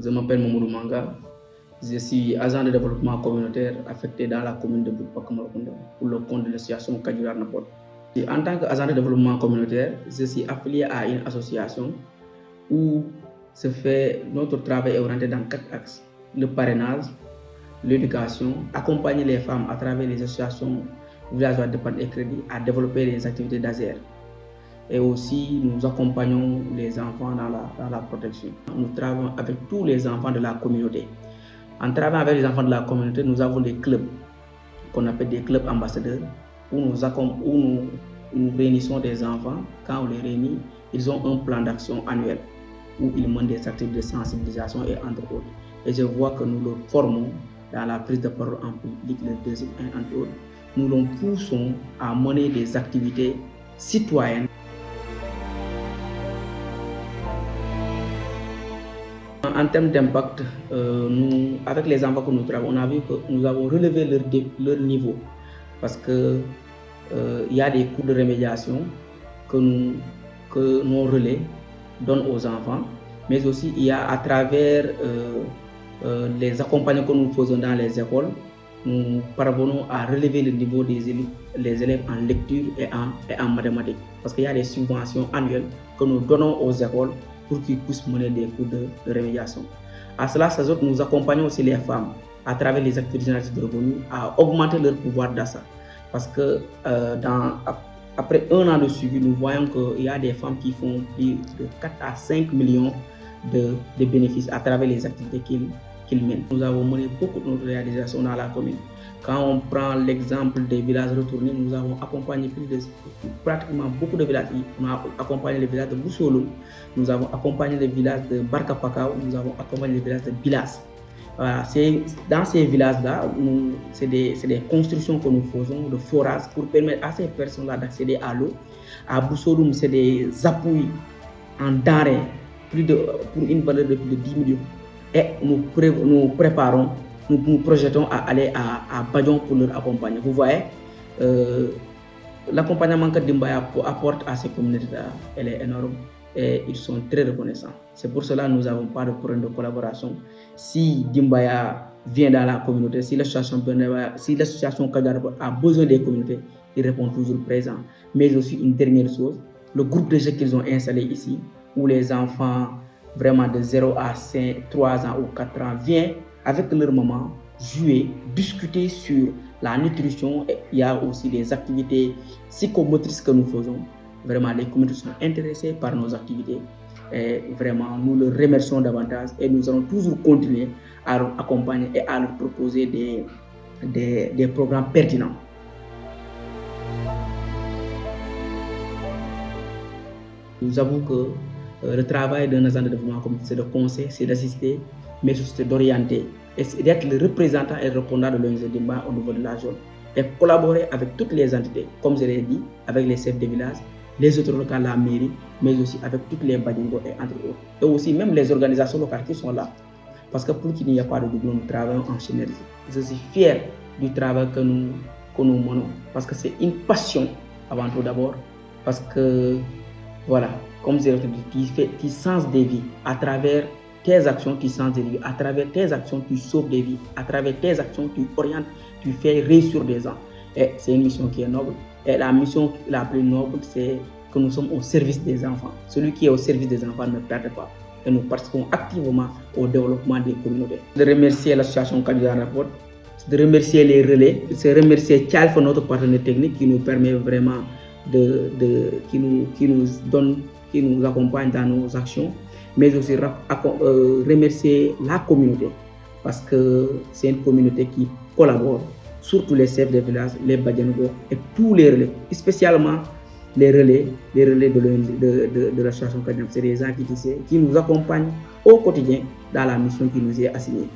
Je m'appelle Mamoudou Manga. Je suis agent de développement communautaire affecté dans la commune de Bourg-Pakamarakunda pour le compte de l'association Kadjurar Napot. En tant qu'agent de développement communautaire, je suis affilié à une association où se fait notre travail est orienté dans 4 axes. Le parrainage, l'éducation, accompagner les femmes à travers les associations villageoises d'épargne et crédit à développer les activités d'ASER. Et aussi, nous accompagnons les enfants dans la protection. Nous travaillons avec tous les enfants de la communauté. En travaillant avec les enfants de la communauté, nous avons des clubs qu'on appelle des clubs ambassadeurs où nous réunissons des enfants. Quand on les réunit, ils ont un plan d'action annuel où ils mènent des activités de sensibilisation et entre autres. Et je vois que nous les formons dans la prise de parole en public, le deuxième et entre autres. Nous les poussons à mener des activités citoyennes. En termes d'impact, avec les enfants que nous travaillons, on a vu que nous avons relevé leur niveau parce que il y a des cours de rémédiation que nos relais donnent aux enfants, mais aussi il y a à travers les accompagnements que nous faisons dans les écoles, nous parvenons à relever le niveau des élèves en lecture et en mathématiques parce qu'il y a des subventions annuelles que nous donnons aux écoles pour qu'ils puissent mener des cours de rémédiation. À cela s'ajoute, nous accompagnons aussi les femmes à travers les activités génératives de revenus à augmenter leur pouvoir d'achat. Parce que après 1 an de suivi, nous voyons qu'il y a des femmes qui font plus de 4 à 5 millions de bénéfices à travers les activités qu'ils mènent. Nous avons mené beaucoup de réalisations dans la commune. Quand on prend l'exemple des villages retournés, nous avons accompagné pratiquement beaucoup de villages. On a accompagné les villages de Boussolo, nous avons accompagné les villages de Barkapakao, nous avons accompagné les villages de Bilas. Voilà, dans ces villages-là, c'est des constructions que nous faisons de forages pour permettre à ces personnes-là d'accéder à l'eau. À Boussolo, c'est des appuis en denrées pour une valeur de plus de 10 millions. Et nous préparons, nous projetons à aller à Badion pour leur accompagner. Vous voyez, l'accompagnement que Dimbaya apporte à ces communautés-là, elle est énorme et ils sont très reconnaissants. C'est pour cela que nous n'avons pas de problème de collaboration. Si Dimbaya vient dans la communauté, si l'association Kadjurar a besoin des communautés, ils répondent toujours présents. Mais aussi une dernière chose, le groupe de jeux qu'ils ont installé ici, où les enfants vraiment de 0 à 3 ans ou 4 ans viennent avec leur maman jouer, discuter sur la nutrition. Il y a aussi des activités psychomotrices que nous faisons. Vraiment, les communautés sont intéressées par nos activités. Et vraiment, nous les remercions davantage et nous allons toujours continuer à leur accompagner et à leur proposer des programmes pertinents. Nous avons que le travail d'un agent de développement communautaire, c'est de conseiller, c'est d'assister, mais aussi d'orienter et d'être le représentant et le répondant de l'ONG Dimba au niveau de la zone et collaborer avec toutes les entités, comme je l'ai dit, avec les chefs de village, les autres locales, la mairie, mais aussi avec toutes les badingos et entre autres. Et aussi même les organisations locales qui sont là. Parce que pour qu'il n'y ait pas de doublon, nous travaillons en synergie. Je suis fier du travail que nous menons parce que c'est une passion avant tout d'abord. Parce que voilà, comme je l'ai dit, qui change des vies à travers tes actions, tu changes des vies. À travers tes actions, tu sauves des vies. À travers tes actions, tu orientes, tu fais réussir des gens. Et c'est une mission qui est noble. Et la mission la plus noble, c'est que nous sommes au service des enfants. Celui qui est au service des enfants ne perd pas. Et nous participons activement au développement des communautés. De remercier l'association Kadjurar Napot, de remercier les relais, de remercier Tchalf, notre partenaire technique qui nous permet vraiment qui nous accompagne dans nos actions, mais aussi remercier la communauté parce que c'est une communauté qui collabore, surtout les chefs de village, les Badianogo et tous les relais, spécialement les relais de l'association Kadjurar. C'est des gens qui nous accompagnent au quotidien dans la mission qui nous est assignée.